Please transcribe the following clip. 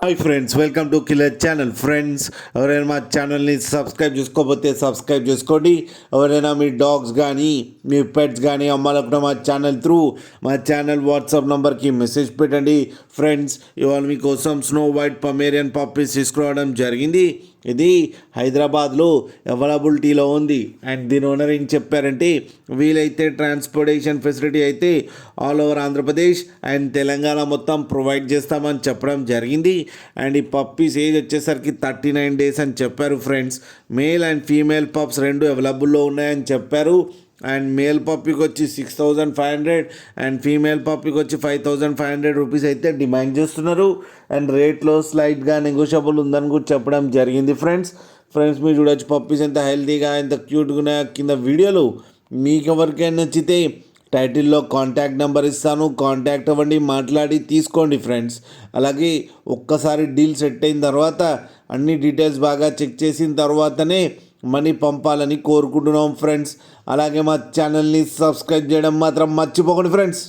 Hi friends, welcome to killer channel. Friends, ఎవరైనా మా ఛానల్ని సబ్స్క్రైబ్ చేసుకోకపోతే సబ్స్క్రైబ్ చేసుకోండి. ఎవరైనా మీ డాగ్స్ కానీ మీ పెట్స్ కానీ అమ్మాలనుకున్న మా ఛానల్ త్రూ మా ఛానల్ వాట్సాప్ నెంబర్కి మెసేజ్ పెట్టండి. ఫ్రెండ్స్, ఇవాళ మీకోసం స్నో వైట్ పమేరియన్ పప్పీస్ తీసుకురావడం జరిగింది. ఇది హైదరాబాద్లో అవైలబిలిటీలో ఉంది. అండ్ దీని ఓనర్ ఏం చెప్పారంటే, వీలైతే ట్రాన్స్పోర్టేషన్ ఫెసిలిటీ అయితే all over Andhra Pradesh and Telangana మొత్తం ప్రొవైడ్ చేస్తామని చెప్పడం జరిగింది. అండ్ ఈ పప్పీస్ ఏజ్ వచ్చేసరికి 39 days అని చెప్పారు. Friends, male and female pups రెండు అవైలబుల్లో ఉన్నాయని చెప్పారు. అండ్ మేల్ పప్పీకి వచ్చి 6,500 అండ్ ఫీమేల్ పప్పీకి వచ్చి 5,500 రూపీస్ అయితే డిమాండ్ చేస్తున్నారు. అండ్ రేట్లో స్లైట్గా నెగోషియబుల్ ఉందని కూడా చెప్పడం జరిగింది. ఫ్రెండ్స్, మీరు చూడొచ్చు పప్పీస్ ఎంత హెల్తీగా ఎంత క్యూట్గా. కింద వీడియోలో మీకు ఎవరికైనా నచ్చితే టైటిల్లో కాంటాక్ట్ నెంబర్ ఇస్తాను, కాంటాక్ట్ అవ్వండి, మాట్లాడి తీసుకోండి. ఫ్రెండ్స్, అలాగే ఒక్కసారి డీల్ సెట్ అయిన తర్వాత అన్ని డీటెయిల్స్ బాగా చెక్ చేసిన తర్వాతనే మనీ పంపాలని కోరుకుంటున్నాం. ఫ్రెండ్స్, అలాగే మా ఛానల్ని సబ్స్క్రైబ్ చేయడం మాత్రం మర్చిపోకండి. ఫ్రెండ్స్.